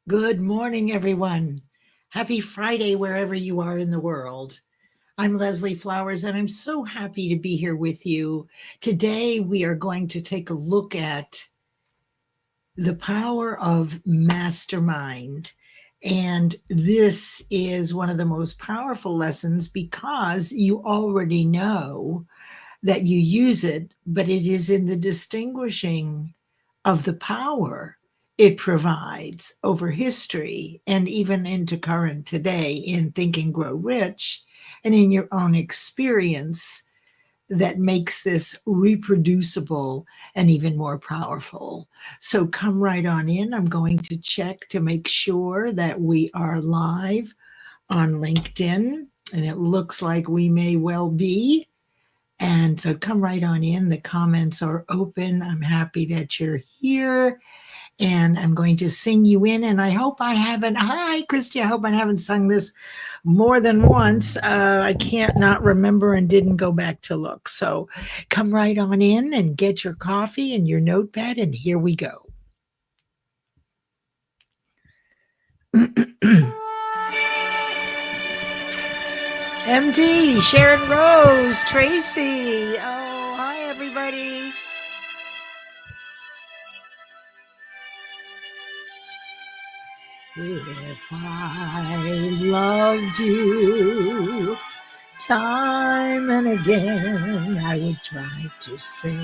Good morning, everyone. Happy Friday, wherever you are in the world. I'm Leslie Flowers, and I'm so happy to be here with you. Today, we are going to take a look at the power of mastermind. And this is one of the most powerful lessons because you already know that you use it, but it is in the distinguishing of the power it provides over history and even into current today in Think and Grow Rich and in your own experience that makes this reproducible and even more powerful. So come right on in. I'm going to check to make sure that we are live on LinkedIn, and it looks like we may well be. And so come right on in. The comments are open. I'm happy that you're here. And I'm going to sing you in. And I hope I haven't, hi, Christy, I hope I haven't sung this more than once. I can't not remember and didn't go back to look. So come right on in and get your coffee and your notepad. And here we go. MD, Sharon Rose, Tracy. Oh, hi, everybody. If I loved you time and again, I would try to say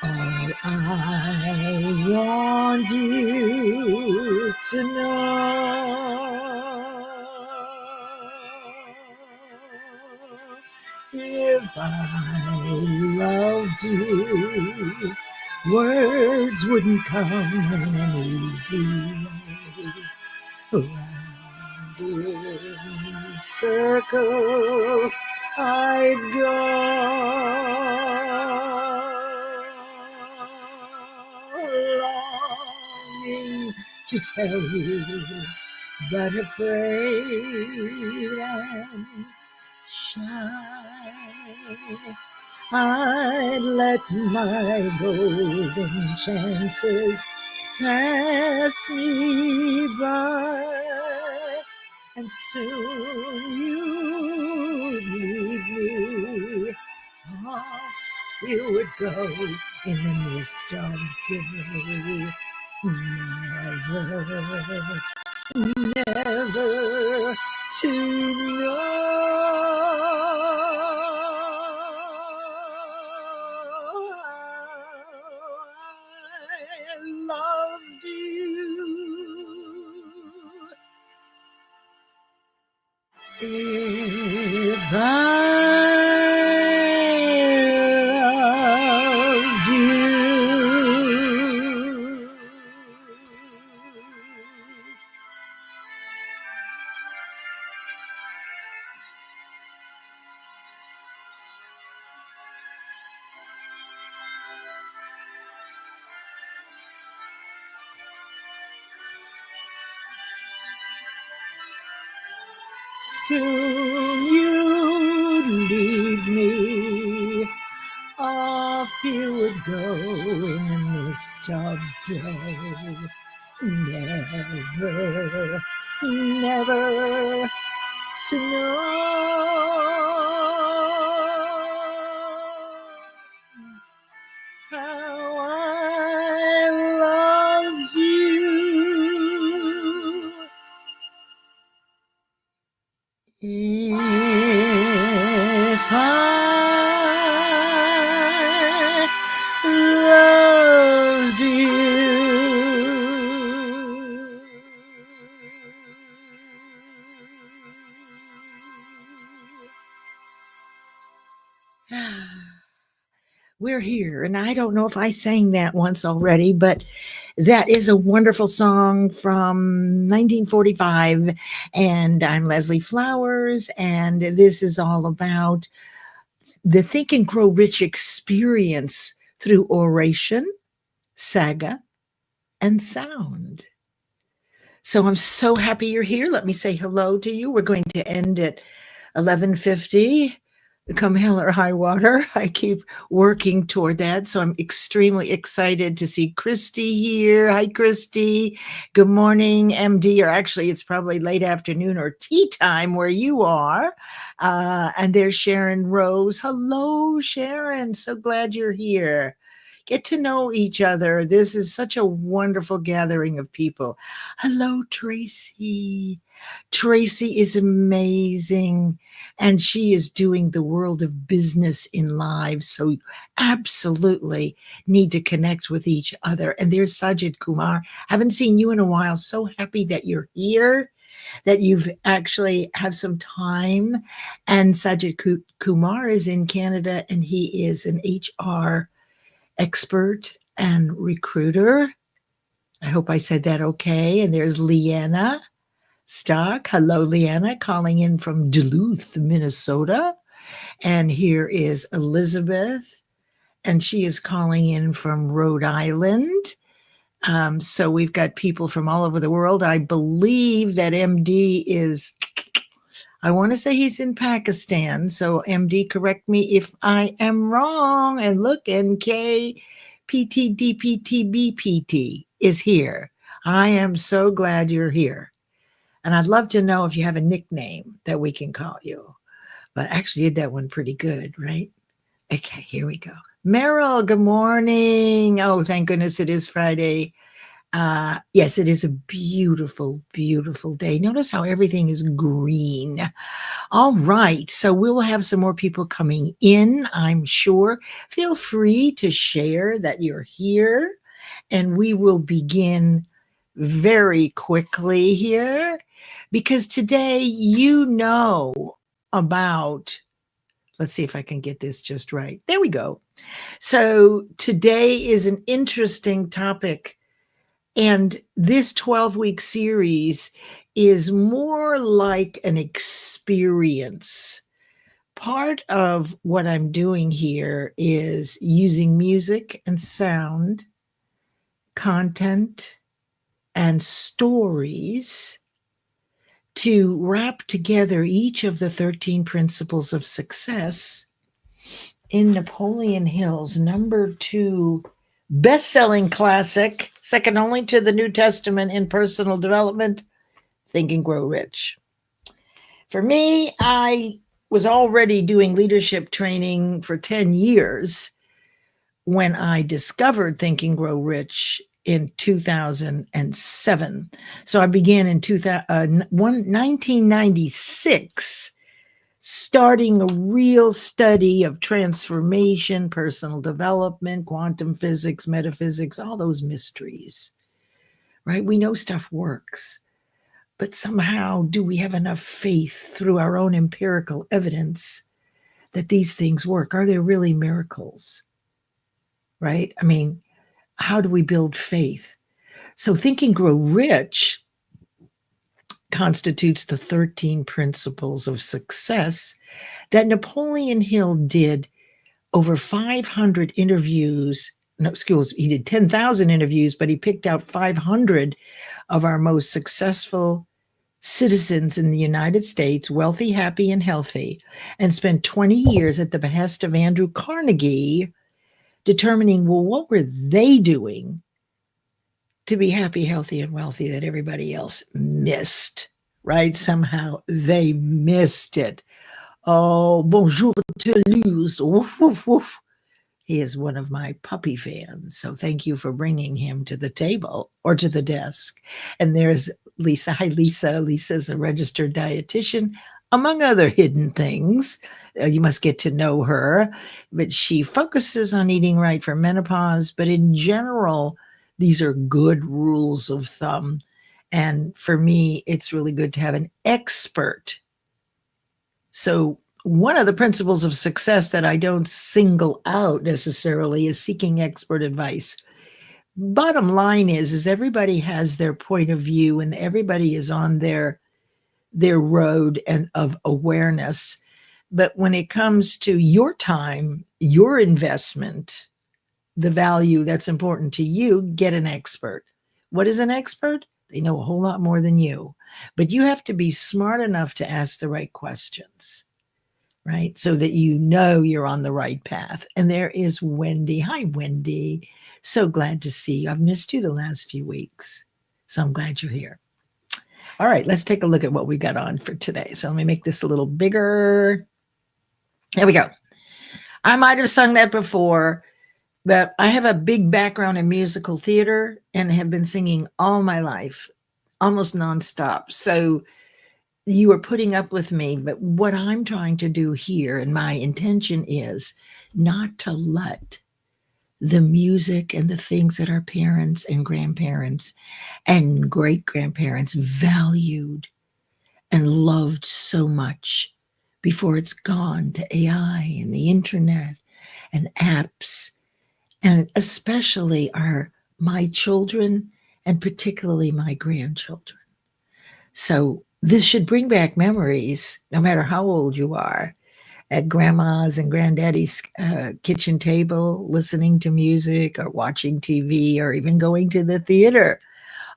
all I want you to know. If I loved you, words wouldn't come in an easy way. Round in circles I'd go, longing to tell you, but afraid and shy. I'd let my golden chances pass me by, and soon you'd leave me. Off you would go in the mist of day. Never to know I loved you. If I loved you. Soon you'd leave me, off you would go in the mist of day. Never, never to know how I loved you. If I loved you. We're here, and I don't know if I sang that once already, but that is a wonderful song from 1945, and I'm Leslie Flowers, and this is all about the Think and Grow Rich experience through oration, saga, and sound. So I'm so happy you're here. Let me say hello to you. We're going to end at 11:50 come hell or high water. I keep working toward that. So I'm extremely excited to see Christy here. Hi, Christy. Good morning, MD, or actually it's probably late afternoon or tea time where you are. And there's Sharon Rose. Hello, Sharon. So glad you're here. Get to know each other. This is such a wonderful gathering of people. Hello, Tracy. Tracy is amazing, and she is doing the world of business in live. So you absolutely need to connect with each other. And there's Sajid Kumar. Haven't seen you in a while. So happy that you're here, that you've actually have some time. And Sajid Kumar is in Canada, and he is an HR expert and recruiter. I hope I said that okay. And there's Leanna Stock. Hello, Leanna, calling in from Duluth, Minnesota. And here is Elizabeth, and she is calling in from Rhode Island. So we've got people from all over the world. I believe that MD is, I want to say he's in Pakistan. So MD, correct me if I am wrong. And look, NKPTDPTBPT is here. I am so glad you're here. And I'd love to know if you have a nickname that we can call you. But actually did that one pretty good, right? Okay, here we go. Meryl, good morning. Oh, thank goodness it is Friday. Yes, it is a beautiful, beautiful day. Notice how everything is green. All right, so we'll have some more people coming in, I'm sure. Feel free to share that you're here, and we will begin very quickly here, because today you know about, let's see if I can get this just right. There we go. So today is an interesting topic, and this 12-week series is more like an experience. Part of what I'm doing here is using music and sound, content, and stories to wrap together each of the 13 principles of success in Napoleon Hill's #2 best-selling classic, second only to the New Testament in personal development, Think and Grow Rich. For me, I was already doing leadership training for 10 years when I discovered Think and Grow Rich in 2007. So I began in 1996, starting a real study of transformation, personal development, quantum physics, metaphysics, all those mysteries, right? We know stuff works, but somehow do we have enough faith through our own empirical evidence that these things work? Are there really miracles, right? I mean, how do we build faith? So Think and Grow Rich constitutes the 13 principles of success that Napoleon Hill did over 500 interviews. No, excuse me, he did 10,000 interviews, but he picked out 500 of our most successful citizens in the United States, wealthy, happy, and healthy, and spent 20 years at the behest of Andrew Carnegie determining, well, what were they doing to be happy, healthy, and wealthy that everybody else missed, right? Somehow they missed it. Oh, bonjour, Toulouse. Woof, woof, woof. He is one of my puppy fans. So thank you for bringing him to the table or to the desk. And there's Lisa. Hi, Lisa. Lisa's a registered dietitian, among other hidden things. You must get to know her. But she focuses on eating right for menopause. But in general, these are good rules of thumb. And for me, it's really good to have an expert. So one of the principles of success that I don't single out necessarily is seeking expert advice. Bottom line is everybody has their point of view, and everybody is on their road and of awareness. But when it comes to your time, your investment, the value that's important to you, get an expert. What is an expert? They know a whole lot more than you, but you have to be smart enough to ask the right questions. right? So that you know you're on the right path. And there is Wendy. Hi, Wendy. So glad to see you. I've missed you the last few weeks, so I'm glad you're here. All right, let's take a look at what we got on for today. So let me make this a little bigger. There we go. I might have sung that before, but I have a big background in musical theater and have been singing all my life, almost nonstop. So you are putting up with me, but what I'm trying to do here, and my intention is not to let the music and the things that our parents and grandparents and great-grandparents valued and loved so much before it's gone to AI and the internet and apps, and especially my children and particularly my grandchildren. So this should bring back memories, no matter how old you are, at grandma's and granddaddy's kitchen table, listening to music or watching TV or even going to the theater.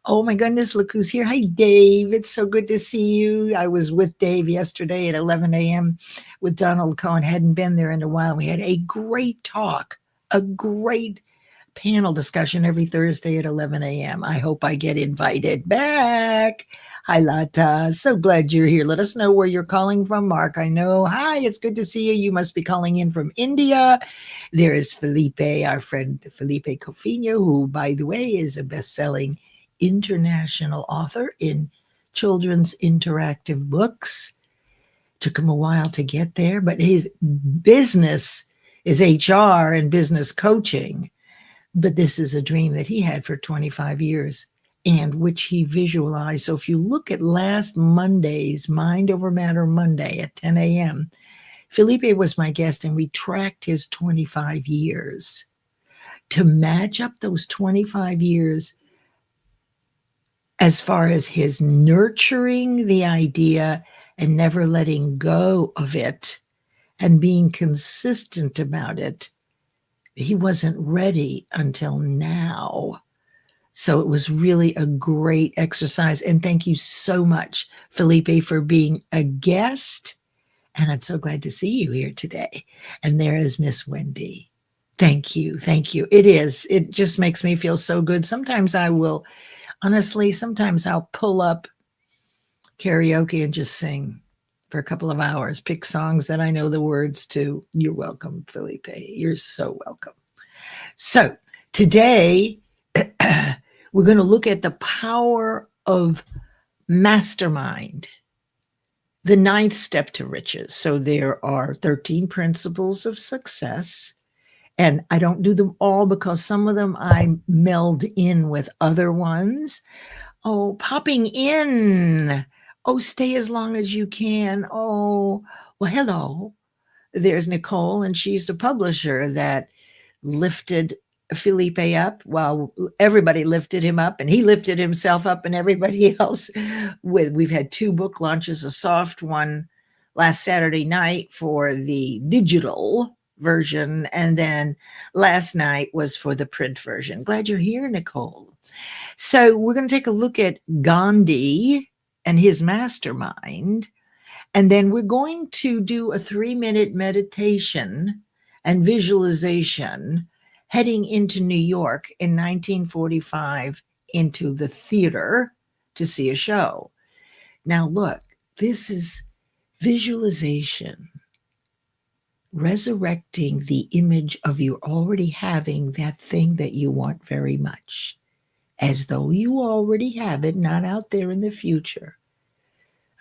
Oh my goodness, look who's here. Hi, Dave. It's so good to see you. I was with Dave yesterday at 11 a.m. with Donald Cohen. Hadn't been there in a while. We had a great talk, a great panel discussion every Thursday at 11 a.m. I hope I get invited back. Hi, Lata. So glad you're here. Let us know where you're calling from, Mark. I know. Hi, it's good to see you. You must be calling in from India. There is Felipe, our friend Felipe Cofino, who, by the way, is a best-selling international author in children's interactive books. Took him a while to get there, but his business is HR and business coaching. But this is a dream that he had for 25 years and which he visualized. So if you look at last Monday's Mind Over Matter Monday at 10 a.m., Felipe was my guest and we tracked his 25 years. To match up those 25 years as far as his nurturing the idea and never letting go of it and being consistent about it, he wasn't ready until now. So it was really a great exercise. And thank you so much, Felipe, for being a guest. And I'm so glad to see you here today. And there is Miss Wendy. Thank you. Thank you. It just makes me feel so good. Sometimes sometimes I'll pull up karaoke and just sing for a couple of hours, pick songs that I know the words to. You're welcome, Felipe. You're so welcome. So today, we're going to look at the power of mastermind, the 9th step to riches. So there are 13 principles of success, and I don't do them all because some of them I meld in with other ones. Oh, popping in. Oh, stay as long as you can. Oh, well, hello. There's Nicole, and she's the publisher that lifted Felipe up while everybody lifted him up, and he lifted himself up and everybody else. We've had 2 book launches, a soft one last Saturday night for the digital version, and then last night was for the print version. Glad you're here, Nicole. So we're going to take a look at Gandhi and his mastermind, and then we're going to do a 3-minute meditation and visualization heading into New York in 1945 into the theater to see a show. Now look, this is visualization, resurrecting the image of you already having that thing that you want very much, as though you already have it, not out there in the future,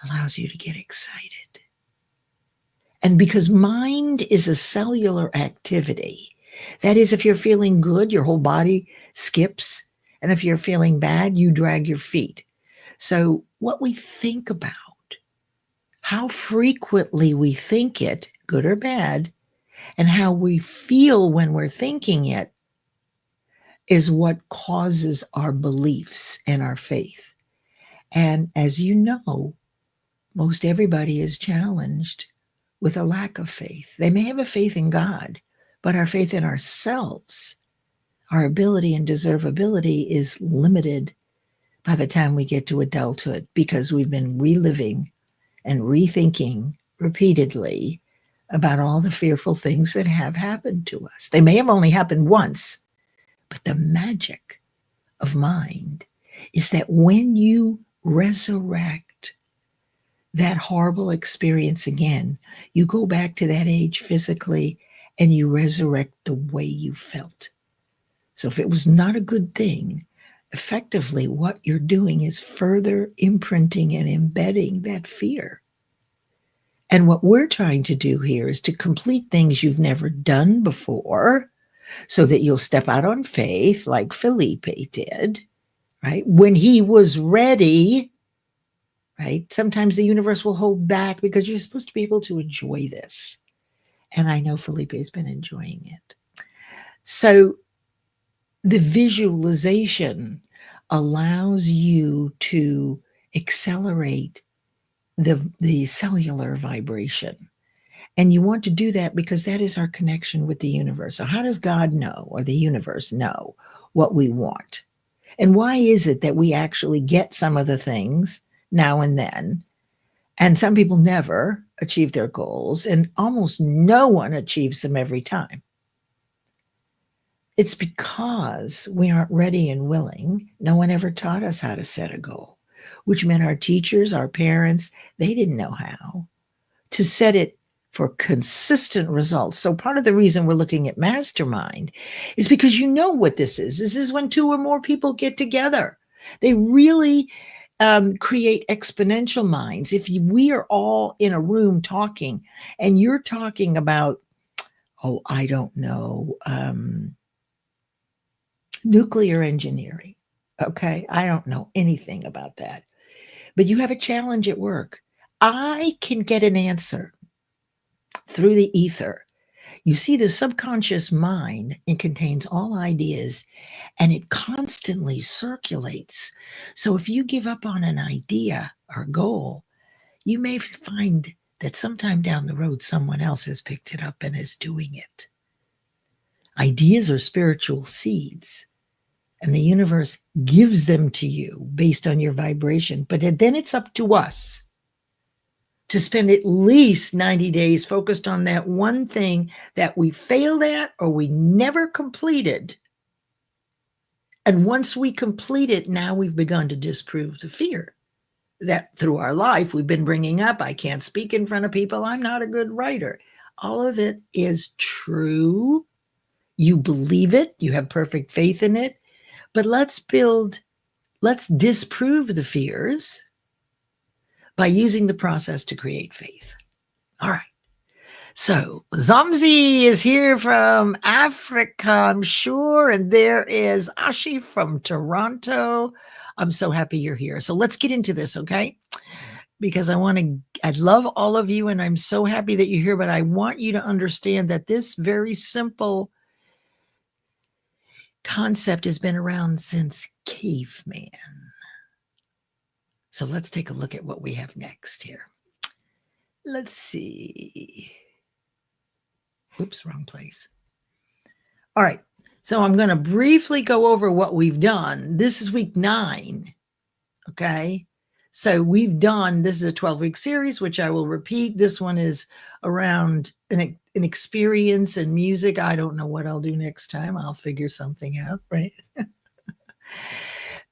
allows you to get excited. And because mind is a cellular activity, that is, if you're feeling good, your whole body skips. And if you're feeling bad, you drag your feet. So what we think about, how frequently we think it, good or bad, and how we feel when we're thinking it is what causes our beliefs and our faith. And as you know, most everybody is challenged with a lack of faith. They may have a faith in God, but our faith in ourselves, our ability and deservability is limited by the time we get to adulthood because we've been reliving and rethinking repeatedly about all the fearful things that have happened to us. They may have only happened once, but the magic of mind is that when you resurrect that horrible experience again, you go back to that age physically and you resurrect the way you felt. So if it was not a good thing, effectively what you're doing is further imprinting and embedding that fear. And what we're trying to do here is to complete things you've never done before so that you'll step out on faith like Felipe did, right? When he was ready, right? Sometimes the universe will hold back because you're supposed to be able to enjoy this. And I know Felipe has been enjoying it. So the visualization allows you to accelerate the cellular vibration. And you want to do that because that is our connection with the universe. So how does God know, or the universe know, what we want? And why is it that we actually get some of the things now and then, and some people never achieve their goals, and almost no one achieves them every time? It's because we aren't ready and willing. No one ever taught us how to set a goal, which meant our teachers, our parents, they didn't know how to set it for consistent results. So part of the reason we're looking at mastermind is because you know what this is. This is when two or more people get together. They really create exponential minds. If we are all in a room talking and you're talking about, oh, I don't know, nuclear engineering. Okay, I don't know anything about that. But you have a challenge at work. I can get an answer through the ether. You see, the subconscious mind, it contains all ideas and it constantly circulates. So if you give up on an idea or goal, you may find that sometime down the road, someone else has picked it up and is doing it. Ideas are spiritual seeds, and the universe gives them to you based on your vibration. But then it's up to us to spend at least 90 days focused on that one thing that we failed at or we never completed. And once we complete it, now we've begun to disprove the fear that through our life we've been bringing up. I can't speak in front of people. I'm not a good writer. All of it is true. You believe it. You have perfect faith in it. But let's disprove the fears by using the process to create faith. All right. So Zomzi is here from Africa, I'm sure. And there is Ashi from Toronto. I'm so happy you're here. So let's get into this, okay? Because I love all of you and I'm so happy that you're here, but I want you to understand that this very simple concept has been around since caveman. So let's take a look at what we have next here. Let's see. Oops, wrong place. All right. So I'm going to briefly go over what we've done. This is week 9. Okay. So this is a 12-week series, which I will repeat. This one is around an experience in music. I don't know what I'll do next time. I'll figure something out, right?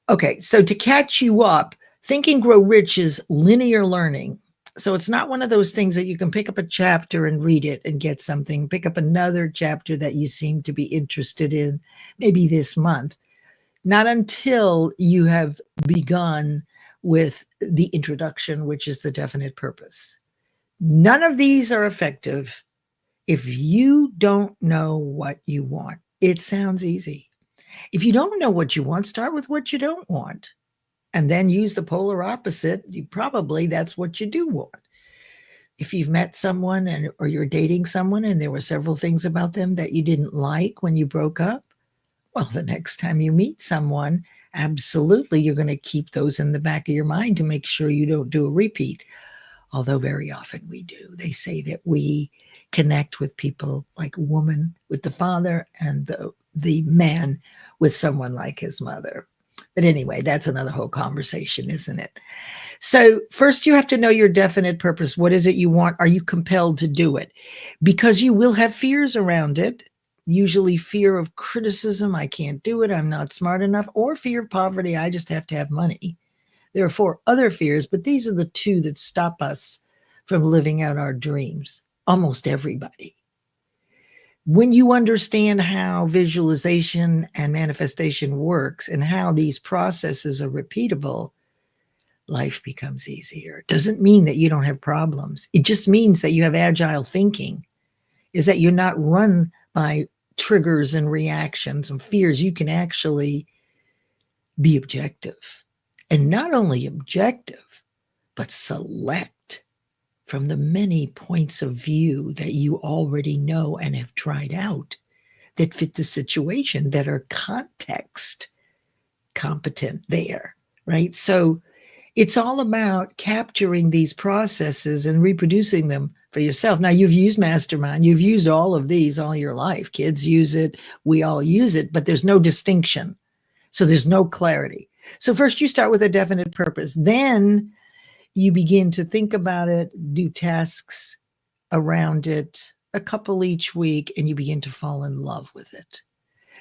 Okay. So to catch you up, Think and Grow Rich is linear learning. So it's not one of those things that you can pick up a chapter and read it and get something, pick up another chapter that you seem to be interested in, maybe this month. Not until you have begun with the introduction, which is the definite purpose. None of these are effective if you don't know what you want. It sounds easy. If you don't know what you want, start with what you don't want. And then use the polar opposite. That's what you do want. If you've met someone or you're dating someone and there were several things about them that you didn't like when you broke up, well, the next time you meet someone, absolutely, you're going to keep those in the back of your mind to make sure you don't do a repeat. Although very often we do. They say that we connect with people like a woman with the father and the man with someone like his mother. But anyway, that's another whole conversation, isn't it? So first you have to know your definite purpose. What is it you want? Are you compelled to do it? Because you will have fears around it, usually fear of criticism. I can't do it. I'm not smart enough. Or fear of poverty. I just have to have money. There are 4 other fears, but these are the 2 that stop us from living out our dreams. Almost everybody. When you understand how visualization and manifestation works and how these processes are repeatable, life becomes easier. It doesn't mean that you don't have problems. It just means that you have agile thinking, is that you're not run by triggers and reactions and fears. You can actually be objective. And not only objective, but select from the many points of view that you already know and have tried out that fit the situation, that are context competent there, right? So it's all about capturing these processes and reproducing them for yourself. Now, you've used Mastermind. You've used all of these all your life. Kids use it. We all use it, but there's no distinction. So there's no clarity. So first you start with a definite purpose. Then you begin to think about it, do tasks around it, a couple each week, and you begin to fall in love with it.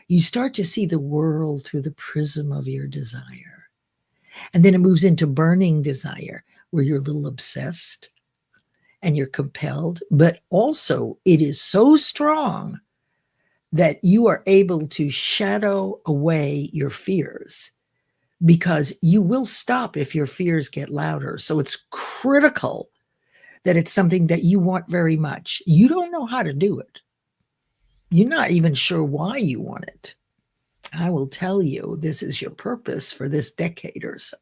You start to see the world through the prism of your desire. And then it moves into burning desire, where you're a little obsessed and you're compelled, but also it is so strong that you are able to shadow away your fears, because you will stop if your fears get louder. So it's critical that it's something that you want very much. You don't know how to do it. You're not even sure why you want it. I will tell you, this is your purpose for this decade or so.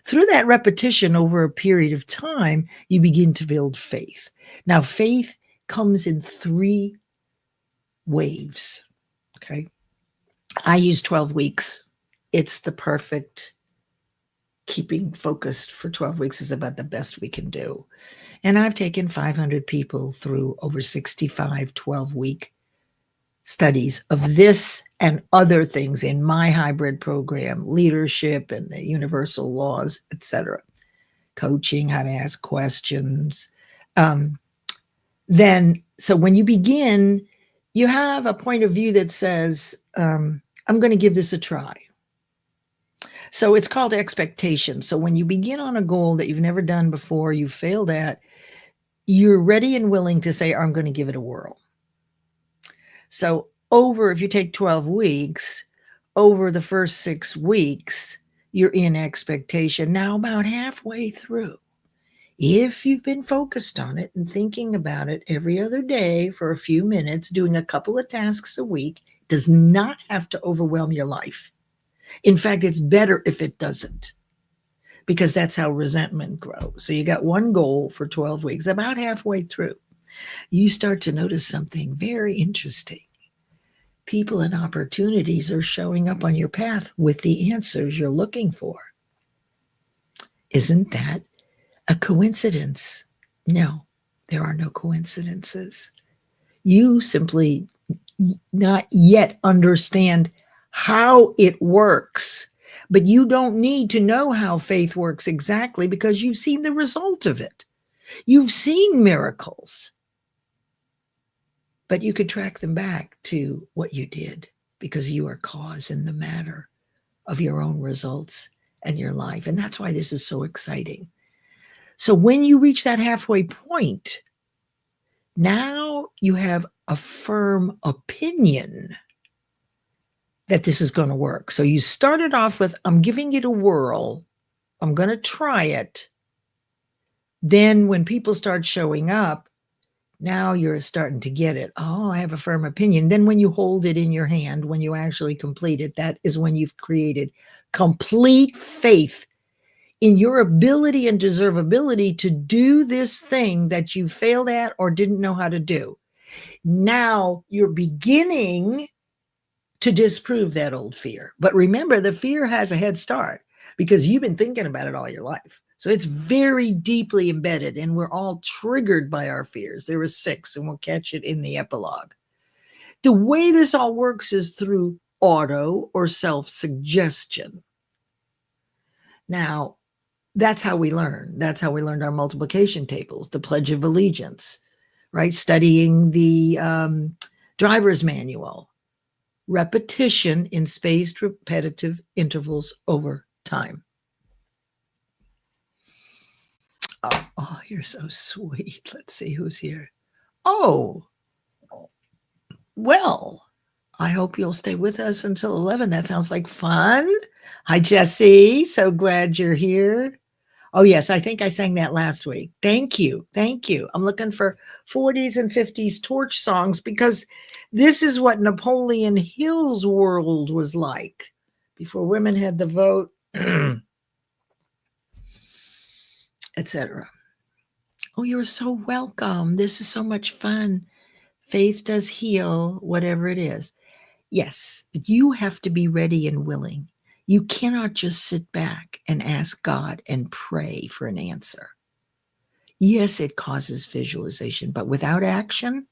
Through that repetition over a period of time, you begin to build faith. Now, faith comes in 3 waves, okay? I use 12 weeks. It's the perfect, keeping focused for 12 weeks is about the best we can do. And I've taken 500 people through over 65 12-week studies of this and other things in my hybrid program, leadership and the universal laws, etc. Coaching, how to ask questions. So when you begin, you have a point of view that says, I'm going to give this a try. So it's called expectation. So when you begin on a goal that you've never done before, you've failed at, you're ready and willing to say, I'm going to give it a whirl. So if you take 12 weeks, over the first 6 weeks, you're in expectation. Now about halfway through, if you've been focused on it and thinking about it every other day for a few minutes, doing a couple of tasks a week, does not have to overwhelm your life. In fact, it's better if it doesn't, because that's how resentment grows. So you got one goal for 12 weeks. About halfway through, you start to notice something very interesting. People and opportunities are showing up on your path with the answers you're looking for. Isn't that a coincidence? No, there are no coincidences. You simply not yet understand how it works, but you don't need to know how faith works exactly, because you've seen the result of it. You've seen miracles, but you could track them back to what you did, because you are cause in the matter of your own results and your life. And that's why this is so exciting. So when you reach that halfway point, now you have a firm opinion that this is going to work. So you started off with, I'm giving it a whirl. I'm going to try it. Then when people start showing up, now you're starting to get it. Oh, I have a firm opinion. Then when you hold it in your hand, when you actually complete it, that is when you've created complete faith in your ability and deservability to do this thing that you failed at or didn't know how to do. Now you're beginning to disprove that old fear. But remember, the fear has a head start because you've been thinking about it all your life. So it's very deeply embedded, and we're all triggered by our fears. There are 6, and we'll catch it in the epilogue. The way this all works is through auto or self-suggestion. Now, that's how we learn. That's how we learned our multiplication tables, the Pledge of Allegiance, right? Studying the driver's manual, repetition in spaced repetitive intervals over time. Oh, you're so sweet. Let's see who's here. Oh, well, I hope you'll stay with us until 11. That sounds like fun. Hi, Jessie. So glad you're here. Oh, yes, I think I sang that last week. Thank you. Thank you. I'm looking for 40s and 50s torch songs because this is what Napoleon Hill's world was like before women had the vote, etc. Oh, you're so welcome. This is so much fun. Faith does heal, whatever it is. Yes, but you have to be ready and willing. You cannot just sit back and ask God and pray for an answer. Yes, it causes visualization, but without action,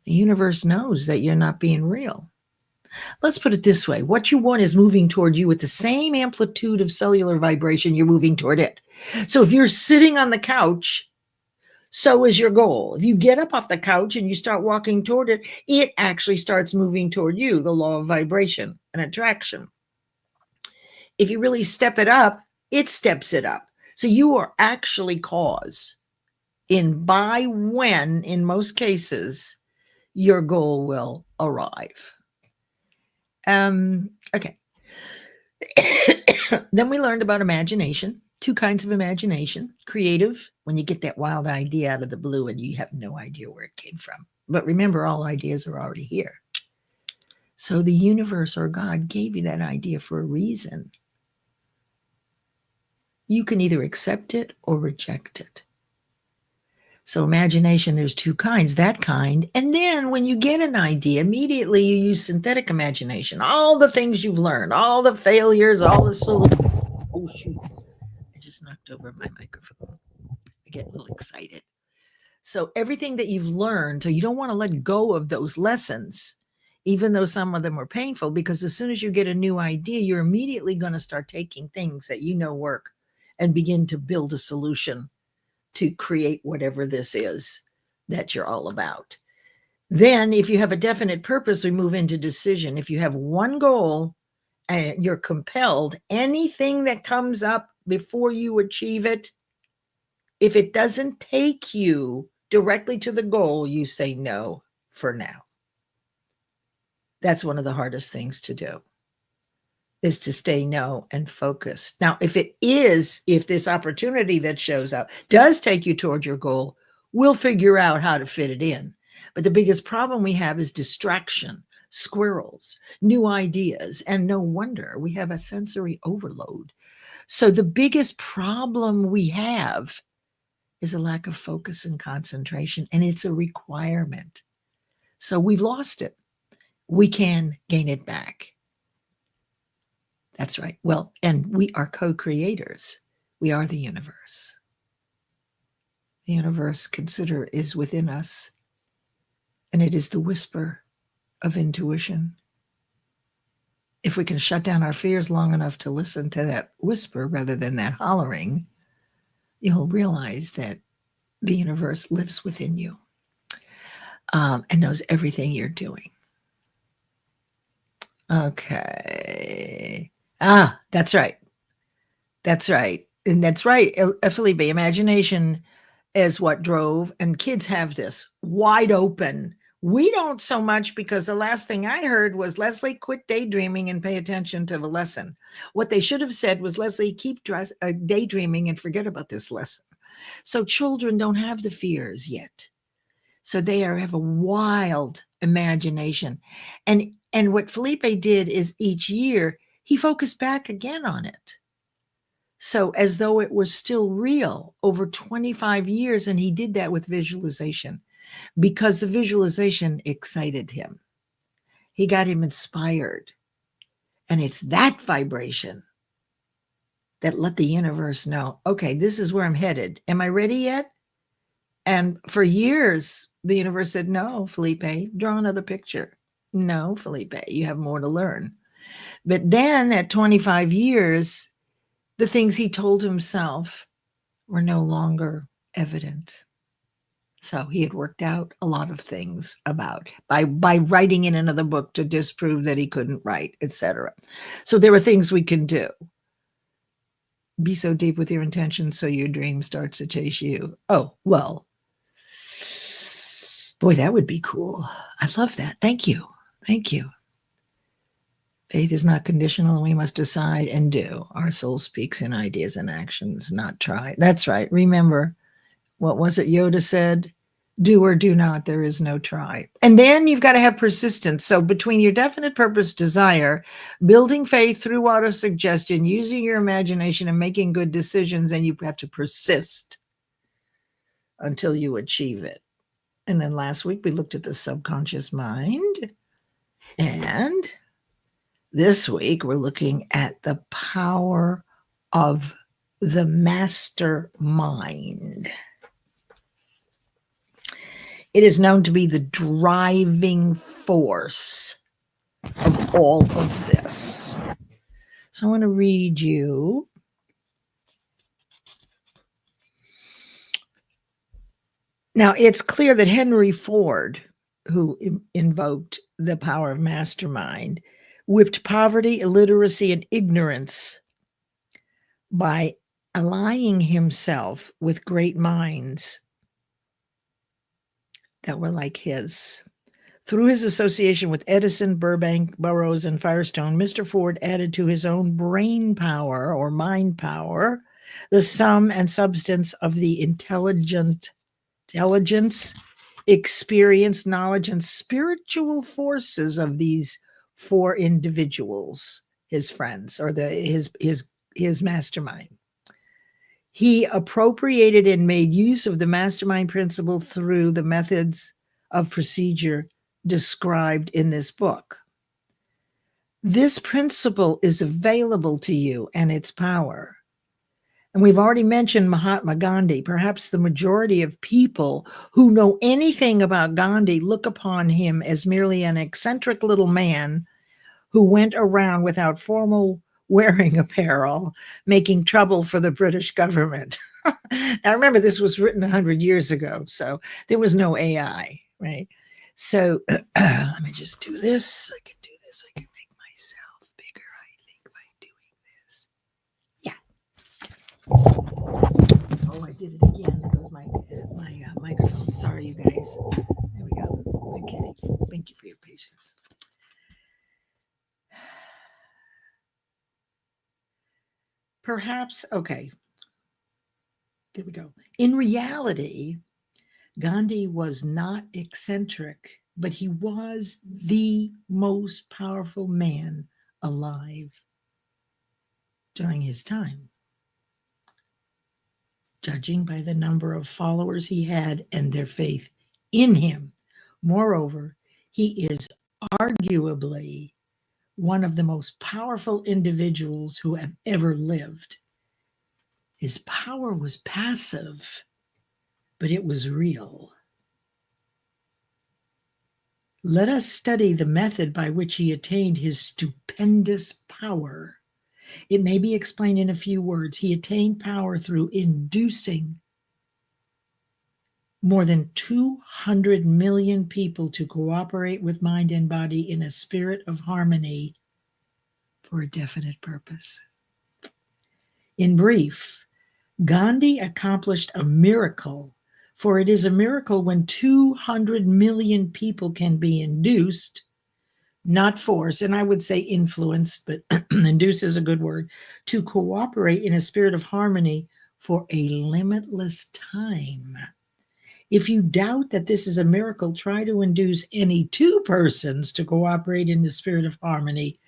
the universe knows that you're not being real. Let's put it this way. What you want is moving toward you with the same amplitude of cellular vibration you're moving toward it. So if you're sitting on the couch, so is your goal. If you get up off the couch and you start walking toward it, it actually starts moving toward you, the law of vibration and attraction. If you really step it up, it steps it up. So you are actually cause in by when, in most cases, your goal will arrive. Okay. Then we learned about imagination. 2 kinds of imagination. Creative, when you get that wild idea out of the blue and you have no idea where it came from. But remember, all ideas are already here. So the universe or God gave you that idea for a reason. You can either accept it or reject it. So imagination, there's 2 kinds, that kind. And then when you get an idea, immediately you use synthetic imagination. All the things you've learned, all the failures, all the solutions. Oh, shoot. I just knocked over my microphone. I get a little excited. So everything that you've learned, so you don't want to let go of those lessons, even though some of them were painful, because as soon as you get a new idea, you're immediately going to start taking things that you know work and begin to build a solution to create whatever this is that you're all about. Then if you have a definite purpose, we move into decision. If you have one goal and you're compelled, anything that comes up before you achieve it, if it doesn't take you directly to the goal, you say no for now. That's one of the hardest things to do, is to stay no and focused. Now, if this opportunity that shows up does take you toward your goal, we'll figure out how to fit it in. But the biggest problem we have is distraction, squirrels, new ideas, and no wonder we have a sensory overload. So the biggest problem we have is a lack of focus and concentration, and it's a requirement. So we've lost it. We can gain it back. That's right. Well, and we are co-creators. We are the universe. The universe, consider, is within us, and it is the whisper of intuition. If we can shut down our fears long enough to listen to that whisper rather than that hollering, you'll realize that the universe lives within you and knows everything you're doing. Okay. That's right. That's right. And that's right, Felipe. Imagination is what drove, and kids have this wide open. We don't so much, because the last thing I heard was, Leslie, quit daydreaming and pay attention to the lesson. What they should have said was, Leslie, keep daydreaming and forget about this lesson. So children don't have the fears yet. So they have a wild imagination. And what Felipe did is each year he focused back again on it. So as though it was still real over 25 years. And he did that with visualization, because the visualization excited him. He got him inspired. And it's that vibration that let the universe know, okay, this is where I'm headed. Am I ready yet? And for years, the universe said, no, Felipe, draw another picture. No, Felipe, you have more to learn. But then at 25 years, the things he told himself were no longer evident. So he had worked out a lot of things about by writing in another book to disprove that he couldn't write, etc. So there are things we can do. Be so deep with your intention so your dream starts to chase you. Oh, well, boy, that would be cool. I love that. Thank you. Thank you. Faith is not conditional, and we must decide and do. Our soul speaks in ideas and actions, not try. That's right. Remember, what was it Yoda said? Do or do not, there is no try. And then you've got to have persistence. So between your definite purpose, desire, building faith through auto-suggestion, using your imagination and making good decisions, and you have to persist until you achieve it. And then last week we looked at the subconscious mind. And this week we're looking at the power of the mastermind. It is known to be the driving force of all of this. So I want to read you now. It's clear that Henry Ford, who invoked the power of mastermind, whipped poverty, illiteracy, and ignorance by allying himself with great minds that were like his. Through his association with Edison, Burbank, Burroughs, and Firestone, Mr. Ford added to his own brain power or mind power the sum and substance of the intelligence, experience, knowledge, and spiritual forces of these four individuals, his friends, or his mastermind. He appropriated and made use of the mastermind principle through the methods of procedure described in this book. This principle is available to you and its power. And we've already mentioned Mahatma Gandhi. Perhaps the majority of people who know anything about Gandhi look upon him as merely an eccentric little man who went around without formal wearing apparel, making trouble for the British government. Now, remember, this was written 100 years ago, so there was no AI, right? So let me just do this. I can do this. I can make myself bigger, I think, by doing this. Yeah. Oh, I did it again. That was my microphone. Sorry, you guys. There we go. Okay. Thank you for your patience. Perhaps, okay, there we go. In reality, Gandhi was not eccentric, but he was the most powerful man alive during his time, judging by the number of followers he had and their faith in him. Moreover, he is arguably one of the most powerful individuals who have ever lived. His power was passive, but it was real. Let us study the method by which he attained his stupendous power. It may be explained in a few words. He attained power through inducing more than 200 million people to cooperate with mind and body in a spirit of harmony for a definite purpose. In brief, Gandhi accomplished a miracle, for it is a miracle when 200 million people can be induced, not forced, and I would say influenced, but induce is a good word, to cooperate in a spirit of harmony for a limitless time. If you doubt that this is a miracle, try to induce any two persons to cooperate in the spirit of harmony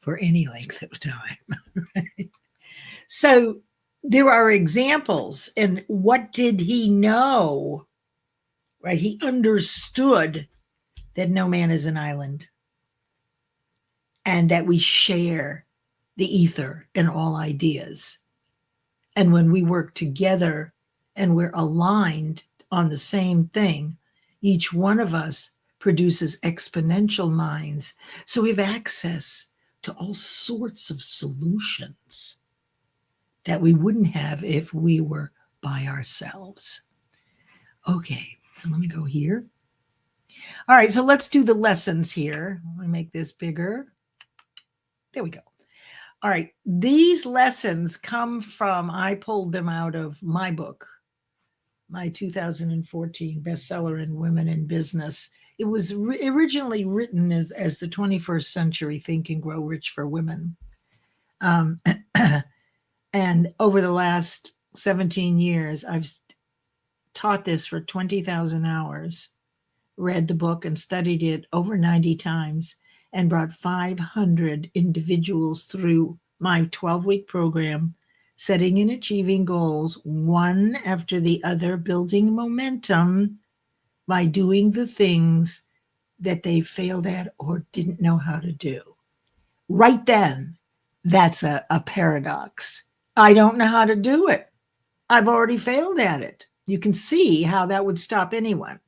for any length of time. Right? So there are examples. And what did he know? Right? He understood that no man is an island and that we share the ether and all ideas. And when we work together and we're aligned on the same thing, each one of us produces exponential minds. So we have access to all sorts of solutions. that we wouldn't have if we were by ourselves. Okay, so let me go here. All right, so let's do the lessons here. Let me make this bigger. There we go. All right, these lessons come from, I pulled them out of my book, my 2014 bestseller in Women in Business. It was originally written as the 21st Century Think and Grow Rich for Women. And over the last 17 years, I've taught this for 20,000 hours, read the book and studied it over 90 times, and brought 500 individuals through my 12-week program, setting and achieving goals one after the other, building momentum by doing the things that they failed at or didn't know how to do. Right then, that's a paradox. I don't know how to do it. I've already failed at it. You can see how that would stop anyone.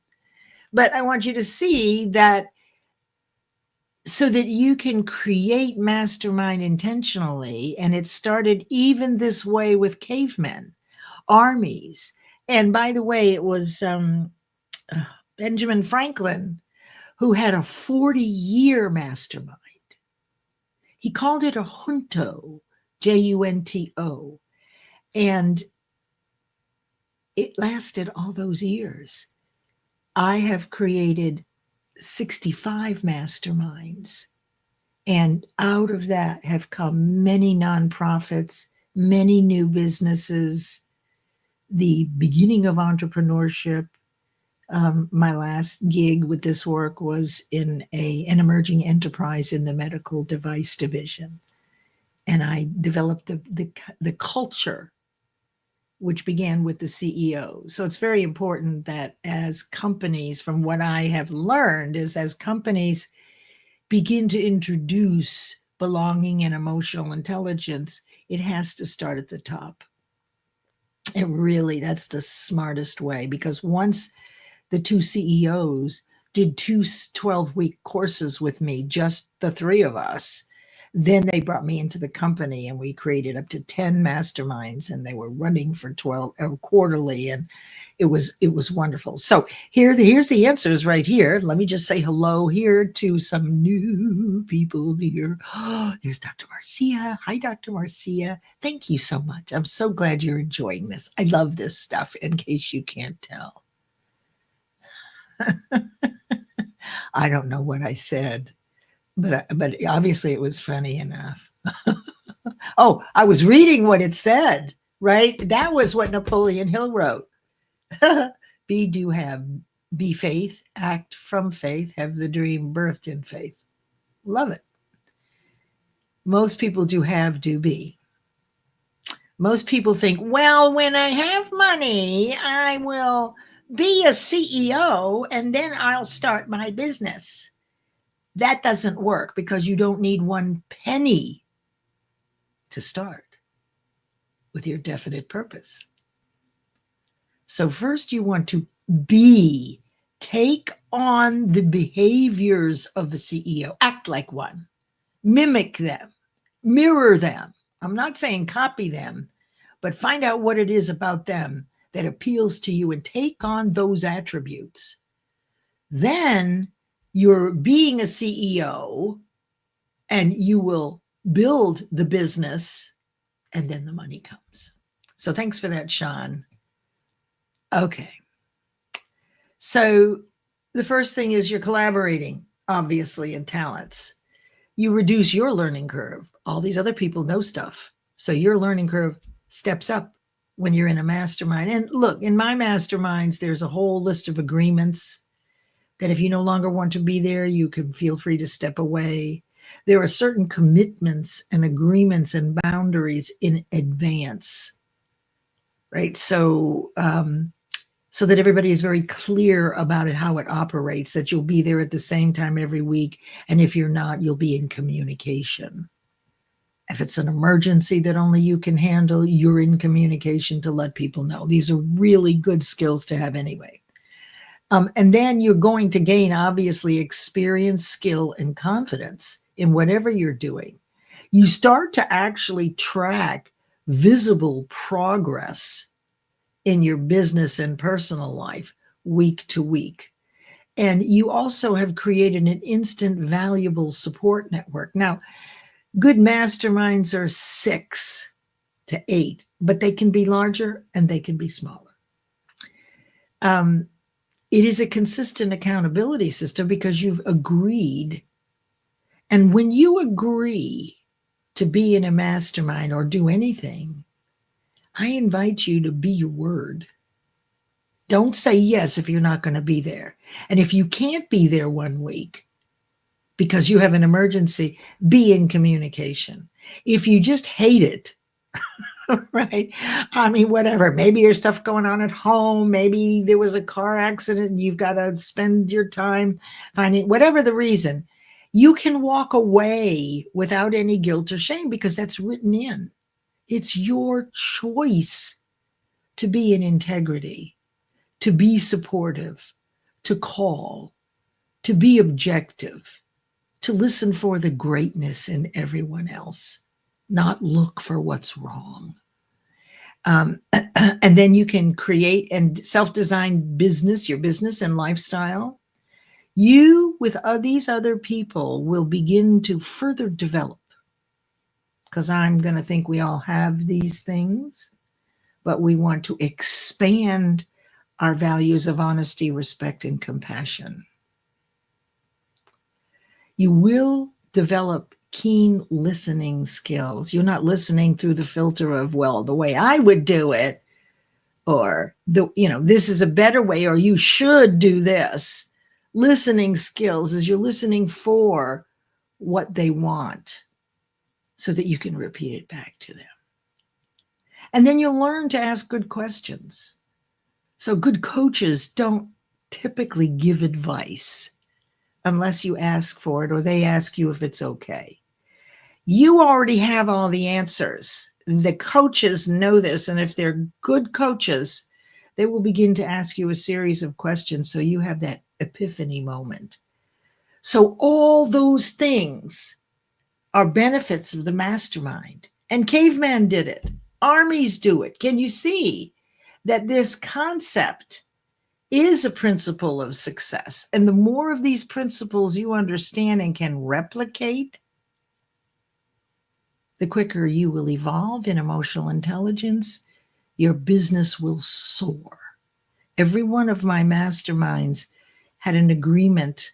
But I want you to see that so that you can create mastermind intentionally. And it started even this way with cavemen, armies. And by the way, it was Benjamin Franklin who had a 40-year mastermind. He called it a junto, Junto. And it lasted all those years. I have created 65 masterminds. And out of that have come many nonprofits, many new businesses, the beginning of entrepreneurship. My last gig with this work was in an emerging enterprise in the medical device division. And I developed the culture, which began with the CEO. So it's very important that as companies, from what I have learned, is as companies begin to introduce belonging and emotional intelligence, it has to start at the top. It really, that's the smartest way, because once the two CEOs did 2 12-week courses with me, just the three of us, then they brought me into the company and we created up to 10 masterminds, and they were running for 12 quarterly, and it was wonderful. So here's the answers right here. Let me just say hello here to some new people here. There's Dr. Marcia. Hi, Dr. Marcia. Thank you so much. I'm so glad you're enjoying this. I love this stuff, in case you can't tell. I don't know what I said, but obviously it was funny enough. Oh, I was reading what it said, right? That was what Napoleon Hill wrote. Be, do, have, be faith, act from faith, have the dream birthed in faith. Love it. Most people do have, do, be. Most people think, well, when I have money, I will be a CEO and then I'll start my business. That doesn't work, because you don't need one penny to start with your definite purpose. So first you want to be, take on the behaviors of a CEO, act like one, mimic them, mirror them. I'm not saying copy them, but find out what it is about them that appeals to you and take on those attributes. Then you're being a CEO and you will build the business, and then the money comes. So thanks for that, Sean. Okay. So the first thing is you're collaborating, obviously, in talents. You reduce your learning curve. All these other people know stuff. So your learning curve steps up when you're in a mastermind. And look, in my masterminds, there's a whole list of agreements that if you no longer want to be there, you can feel free to step away. There are certain commitments and agreements and boundaries in advance, right? So, so that everybody is very clear about it, how it operates, that you'll be there at the same time every week. And if you're not, you'll be in communication. If it's an emergency that only you can handle, you're in communication to let people know. These are really good skills to have anyway. And then you're going to gain, obviously, experience, skill, and confidence in whatever you're doing. You start to actually track visible progress in your business and personal life week to week. And you also have created an instant valuable support network. Now, good masterminds are 6 to 8, but they can be larger and they can be smaller. It is a consistent accountability system because you've agreed. And when you agree to be in a mastermind or do anything, I invite you to be your word. Don't say yes if you're not going to be there. And if you can't be there one week because you have an emergency, be in communication. If you just hate it, right? I mean, whatever. Maybe there's stuff going on at home. Maybe there was a car accident and you've got to spend your time finding, whatever the reason, you can walk away without any guilt or shame because that's written in. It's your choice to be in integrity, to be supportive, to call, to be objective, to listen for the greatness in everyone else, not look for what's wrong. And then you can create and self-design business, your business and lifestyle. You, with these other people, will begin to further develop, because I'm going to think we all have these things, but we want to expand our values of honesty, respect, and compassion. You will develop keen listening skills. You're not listening through the filter of, well, the way I would do it, or this is a better way, or you should do this. Listening skills is you're listening for what they want so that you can repeat it back to them. And then you'll learn to ask good questions. So good coaches don't typically give advice unless you ask for it or they ask you if it's okay. You already have all the answers. The coaches know this, and if they're good coaches, they will begin to ask you a series of questions so you have that epiphany moment. So all those things are benefits of the mastermind. And caveman did it. Armies do it. Can you see that this concept is a principle of success? And the more of these principles you understand and can replicate, the quicker you will evolve in emotional intelligence. Your business will soar. Every one of my masterminds had an agreement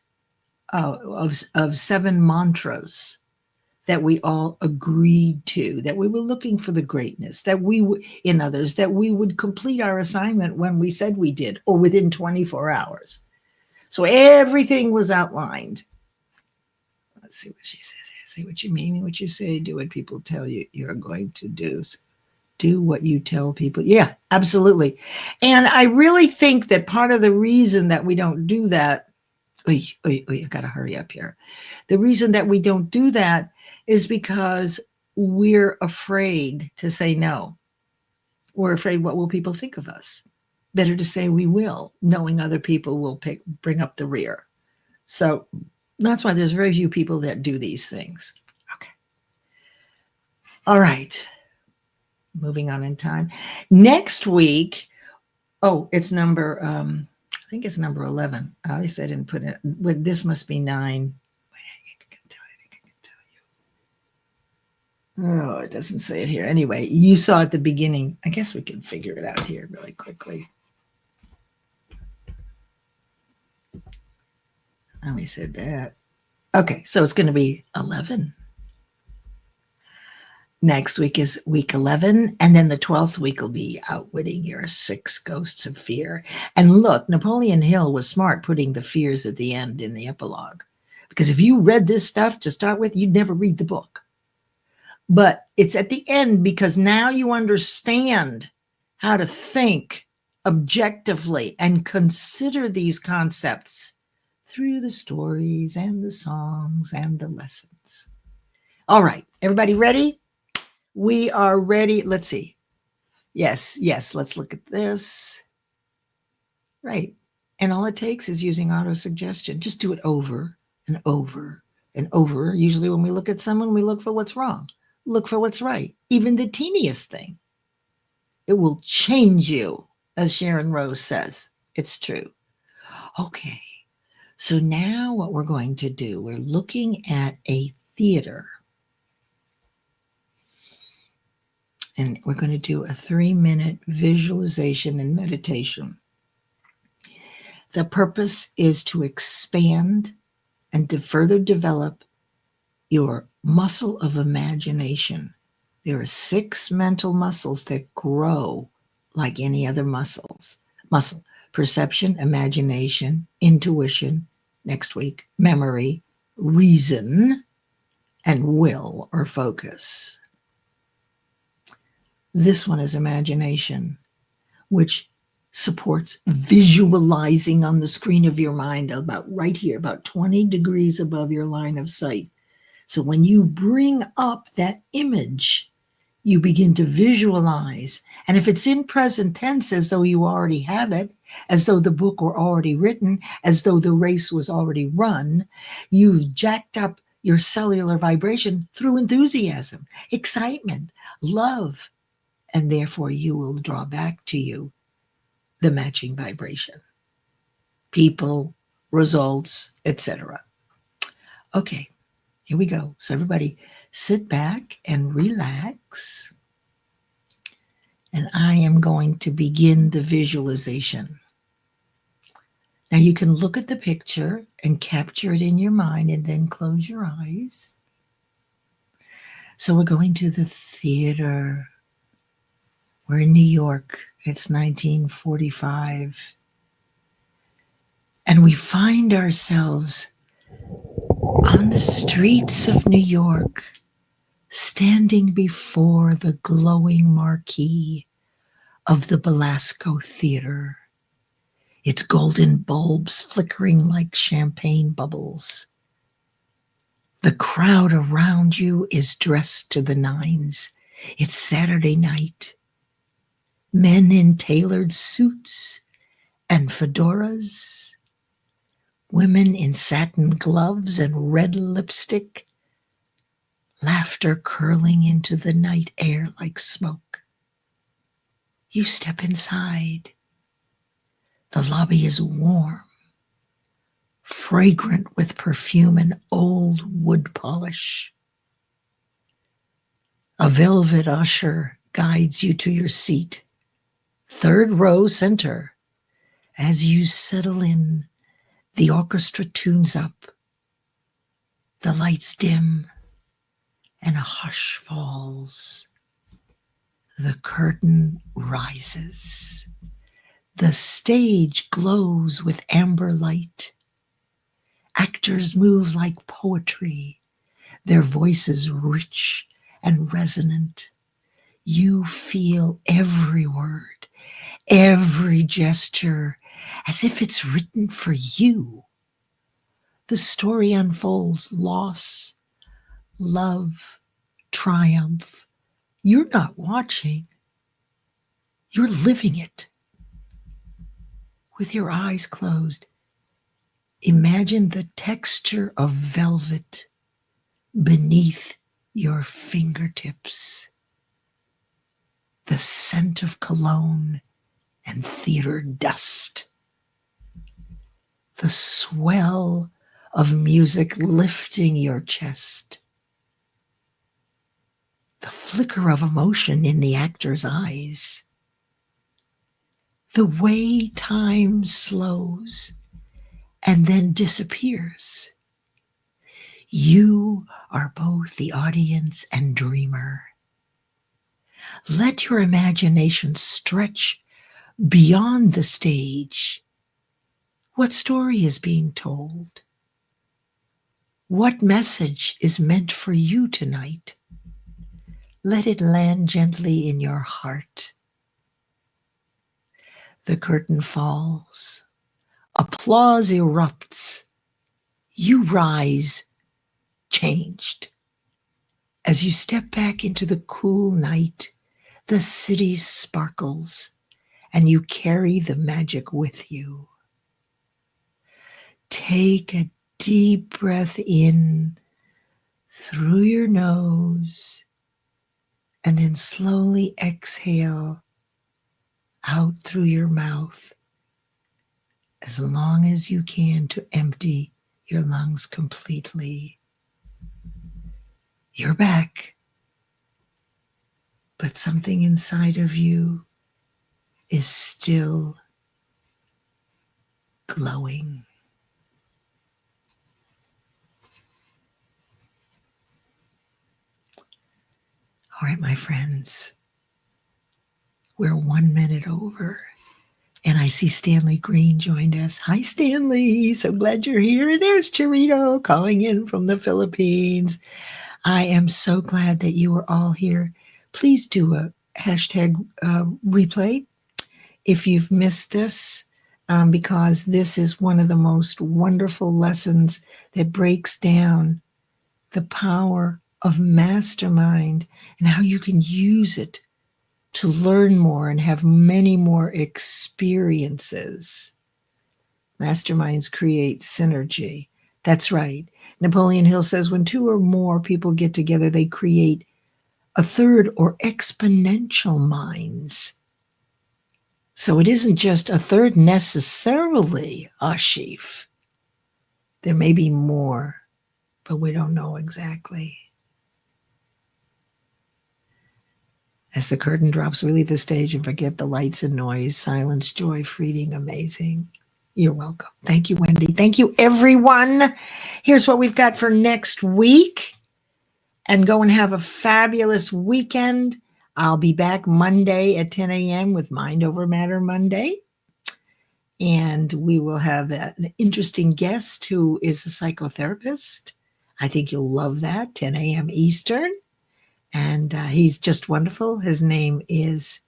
of 7 mantras that we all agreed to, that we were looking for the greatness, that we in others, that we would complete our assignment when we said we did, or within 24 hours. So everything was outlined. Let's see what she says here. Say what you mean, what you say, do what people tell you you're going to do. Do what you tell people. Yeah, absolutely. And I really think that part of the reason that we don't do that, I got to hurry up here. The reason that we don't do that is because we're afraid to say no. We're afraid, what will people think of us? Better to say we will, knowing other people will bring up the rear. So that's why there's very few people that do these things. Okay. All right. Moving on in time. Next week, it's number, I think it's number 11. Obviously, I didn't put it. This must be 9. Oh, it doesn't say it here. Anyway, you saw at the beginning. I guess we can figure it out here really quickly. We said that. Okay, so it's going to be 11. Next week is week 11, and then the 12th week will be outwitting your 6 ghosts of fear. And look, Napoleon Hill was smart putting the fears at the end in the epilogue, because if you read this stuff to start with, you'd never read the book. But it's at the end because now you understand how to think objectively and consider these concepts through the stories and the songs and the lessons. All right, everybody ready? We are ready. Let's see. Yes, let's look at this. Right. And all it takes is using auto-suggestion. Just do it over and over and over. Usually when we look at someone, we look for what's wrong. look for what's right, even the teeniest thing. It will change you, as Sharon Rose says. It's true. Okay, so now what we're going to do, we're looking at a theater. And we're going to do a 3-minute visualization and meditation. The purpose is to expand and to further develop your muscle of imagination. There are 6 mental muscles that grow like any other muscle: perception, imagination, intuition, next week, memory, reason, and will or focus. This one is imagination, which supports visualizing on the screen of your mind about right here, about 20 degrees above your line of sight. So when you bring up that image, you begin to visualize. And if it's in present tense, as though you already have it, as though the book were already written, as though the race was already run, you've jacked up your cellular vibration through enthusiasm, excitement, love, and therefore you will draw back to you the matching vibration, people, results, etc. Okay, here we go. So everybody sit back and relax. And I am going to begin the visualization. Now you can look at the picture and capture it in your mind and then close your eyes. So we're going to the theater. We're in New York. It's 1945. And we find ourselves on the streets of New York, standing before the glowing marquee of the Belasco Theater, its golden bulbs flickering like champagne bubbles. The crowd around you is dressed to the nines. It's Saturday night. Men in tailored suits and fedoras, women in satin gloves and red lipstick, laughter curling into the night air like smoke. You step inside. The lobby is warm, fragrant with perfume and old wood polish. A velvet usher guides you to your seat, 3rd row center. As you settle in, the orchestra tunes up. The lights dim and a hush falls. The curtain rises. The stage glows with amber light. Actors move like poetry, their voices rich and resonant. You feel every word, every gesture, as if it's written for you. The story unfolds: loss, love, triumph. You're not watching. You're living it. With your eyes closed, imagine the texture of velvet beneath your fingertips, the scent of cologne and theater dust, the swell of music lifting your chest, the flicker of emotion in the actor's eyes, the way time slows and then disappears. You are both the audience and dreamer. Let your imagination stretch beyond the stage. What story is being told? What message is meant for you tonight? Let it land gently in your heart. The curtain falls. Applause erupts. You rise, changed. As you step back into the cool night, the city sparkles, and you carry the magic with you. Take a deep breath in through your nose And then slowly exhale out through your mouth as long as you can to empty your lungs completely. You're back, but something inside of you is still glowing. All right, my friends, we're 1 minute over, and I see Stanley Green joined us. Hi, Stanley. So glad you're here. And there's Cherito calling in from the Philippines. I am so glad that you are all here. Please do a hashtag replay if you've missed this, because this is one of the most wonderful lessons that breaks down the power of mastermind and how you can use it to learn more and have many more experiences. Masterminds create synergy. That's right. Napoleon Hill says when two or more people get together, they create a third or exponential minds. So it isn't just a third necessarily, Ashif. There may be more, but we don't know exactly. As the curtain drops, we leave the stage and forget the lights and noise, silence, joy, freeing, amazing. You're welcome. Thank you, Wendy. Thank you, everyone. Here's what we've got for next week. And go and have a fabulous weekend. I'll be back Monday at 10 a.m. with Mind Over Matter Monday. And we will have an interesting guest who is a psychotherapist. I think you'll love that, 10 a.m. Eastern. And he's just wonderful. His name is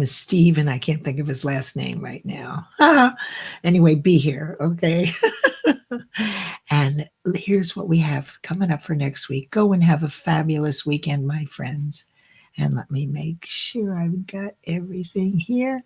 Steve, and I can't think of his last name right now. Anyway, be here, okay? And here's what we have coming up for next week. Go and have a fabulous weekend, my friends. And let me make sure I've got everything here.